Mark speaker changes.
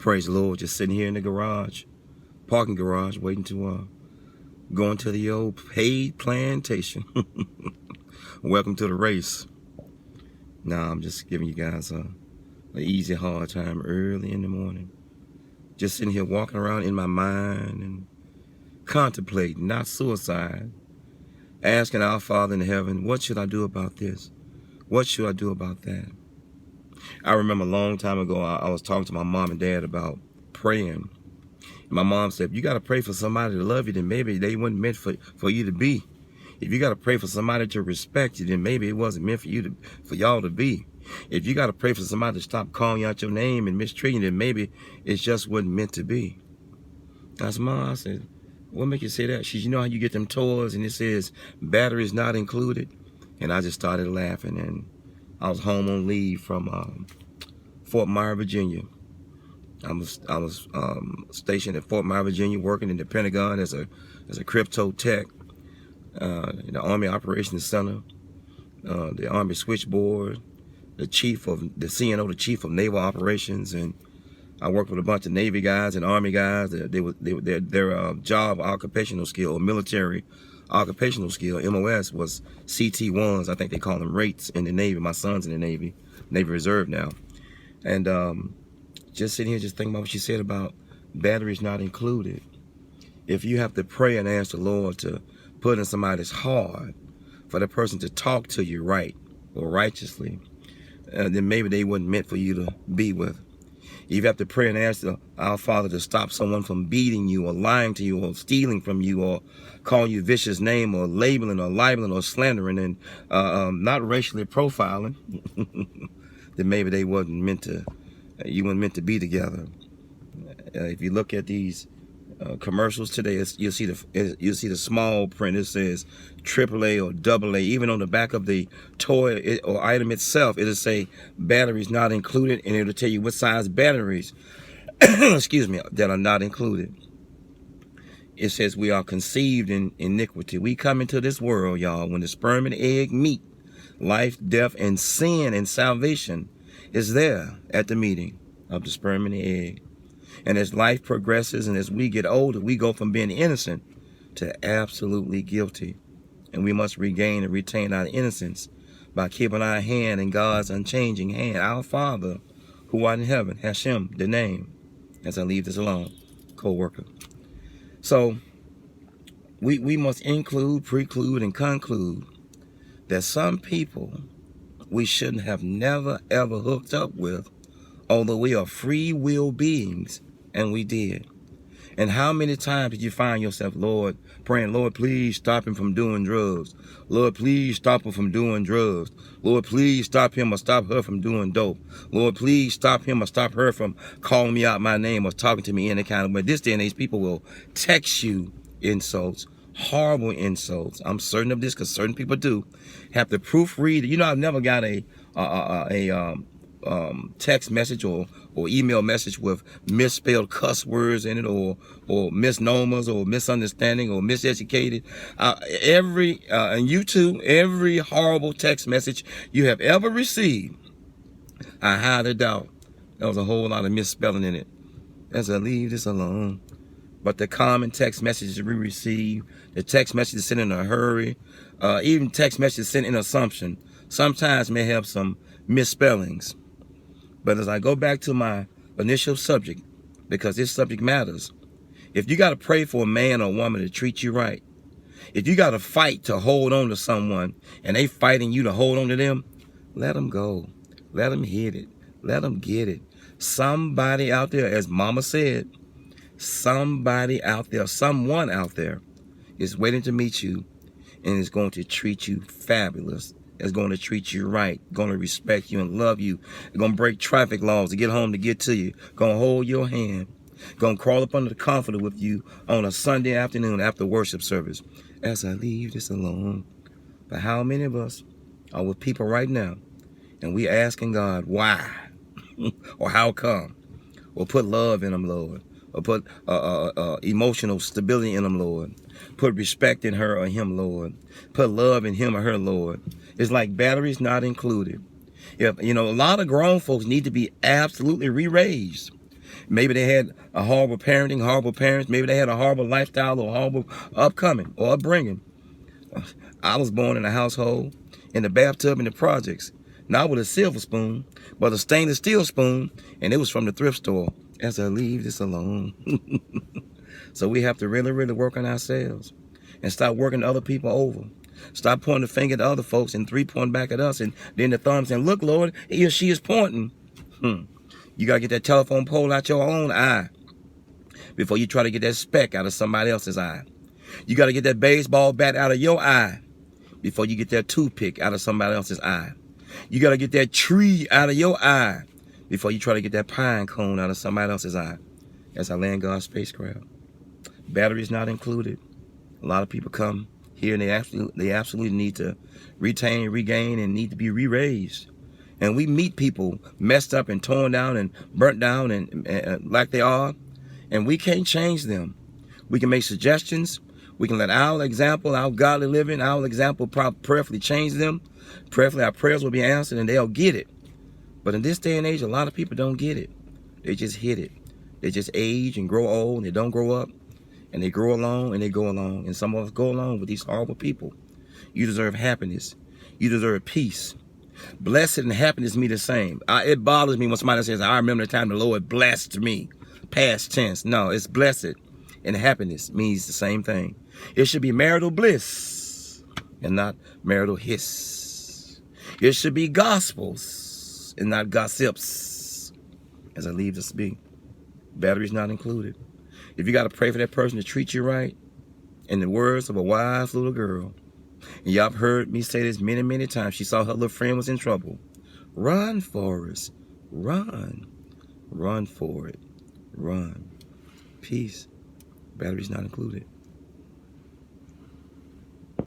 Speaker 1: Praise the Lord. Just sitting here in the garage, parking garage, waiting to go into the old paid plantation. Welcome to the race. Now I'm just giving you guys an easy, hard time early in the morning. Just sitting here walking around in my mind and contemplating, not suicide, asking our Father in heaven, what should I do about this? What should I do about that? I remember a long time ago, I was talking to my mom and dad about praying. My mom said, if you got to pray for somebody to love you, then maybe they weren't meant for you to be. If you got to pray for somebody to respect you, then maybe it wasn't meant for y'all to be. If you got to pray for somebody to stop calling you out your name and mistreating you, then maybe it just wasn't meant to be. I said, Mom, I said, what make you say that? She said, you know how you get them toys and it says batteries not included? And I just started laughing, and I was home on leave from Fort Myer, Virginia. I was stationed at Fort Myer, Virginia, working in the Pentagon as a crypto tech, in the Army Operations Center, the Army Switchboard, the CNO, the Chief of Naval Operations, and I worked with a bunch of Navy guys and Army guys. Their job occupational skill, or military occupational skill, MOS, was CT1s. I think they call them rates in the Navy. My son's in the Navy Reserve now. And just sitting here just thinking about what she said about batteries not included. If you have to pray and ask the Lord to put in somebody's heart for the person to talk to you right or righteously, then maybe they weren't meant for you to be with. If you have to pray and ask our Father to stop someone from beating you or lying to you or stealing from you or calling you vicious name or labeling or libeling or slandering and not racially profiling, then maybe they wasn't meant to, you weren't meant to be together. If you look at these commercials today, you'll see the small print. It says AAA or AA. Even on the back of the toy or item itself, it'll say batteries not included, and it'll tell you what size batteries, excuse me, that are not included. It says we are conceived in iniquity. We come into this world, y'all, when the sperm and egg meet. Life, death, and sin and salvation is there at the meeting of the sperm and the egg. And as life progresses and as we get older, we go from being innocent to absolutely guilty. And we must regain and retain our innocence by keeping our hand in God's unchanging hand. Our Father, who art in heaven, Hashem, the name, as I leave this alone, co-worker. So we must include, preclude, and conclude that some people we shouldn't have never, ever hooked up with, although we are free will beings, and we did. And how many times did you find yourself, Lord, praying, Lord, please stop him from doing drugs. Lord, please stop him from doing drugs. Lord, please stop him or stop her from doing dope. Lord, please stop him or stop her from calling me out my name or talking to me any kind of way. This day and age, people will text you insults, horrible insults. I'm certain of this because certain people do have to proofread. You know, I've never got a text message or email message with misspelled cuss words in it or misnomers or misunderstanding or miseducated. And you too, every horrible text message you have ever received, I highly doubt there was a whole lot of misspelling in it. As I leave this alone. But the common text messages we receive, the text messages sent in a hurry, even text messages sent in assumption, sometimes may have some misspellings. But as I go back to my initial subject, because this subject matters, if you got to pray for a man or woman to treat you right, if you got to fight to hold on to someone and they fighting you to hold on to them, let them go. Let them hit it. Let them get it. Somebody out there, as Mama said, somebody out there, someone out there is waiting to meet you and is going to treat you fabulous. Is going to treat you right, going to respect you and love you. They're going to break traffic laws to get home to get to you. Going to hold your hand. Going to crawl up under the comforter with you on a Sunday afternoon after worship service. As I leave this alone. But how many of us are with people right now and we asking God why or how come? Or put love in them, Lord. Or put emotional stability in them, Lord. Put respect in her or him, Lord. Put love in him or her, Lord. It's like batteries not included. If, you know, a lot of grown folks need to be absolutely re-raised. Maybe they had a horrible parenting, horrible parents. Maybe they had a horrible lifestyle or horrible upcoming or upbringing. I was born in a household, in the bathtub in the projects, not with a silver spoon, but a stainless steel spoon, and it was from the thrift store. As I leave this alone. So we have to really, really work on ourselves and stop working other people over. Stop pointing the finger at other folks and three pointing back at us, and then the thumb saying, look, Lord, he or she is pointing. You got to get that telephone pole out your own eye before you try to get that speck out of somebody else's eye. You got to get that baseball bat out of your eye before you get that toothpick out of somebody else's eye. You got to get that tree out of your eye before you try to get that pine cone out of somebody else's eye. As I land God's spacecraft. Batteries not included. A lot of people come here and they absolutely need to retain, regain, and need to be re-raised. And we meet people messed up and torn down and burnt down and like they are, and we can't change them. We can make suggestions. We can let our example, our godly living, our example prayerfully change them. Prayerfully, our prayers will be answered and they'll get it. But in this day and age, a lot of people don't get it. They just hit it. They just age and grow old and they don't grow up. And they grow along and they go along. And some of us go along with these horrible people. You deserve happiness. You deserve peace. Blessed and happiness mean the same. It bothers me when somebody says, I remember the time the Lord blessed me. Past tense. No, it's blessed and happiness means the same thing. It should be marital bliss and not marital hiss. It should be gospels and not gossips. As I leave this be. Batteries not included. If you got to pray for that person to treat you right, in the words of a wise little girl, and y'all have heard me say this many, many times, she saw her little friend was in trouble. Run, Forrest. Run. Run for it. Run. Peace. Batteries not included.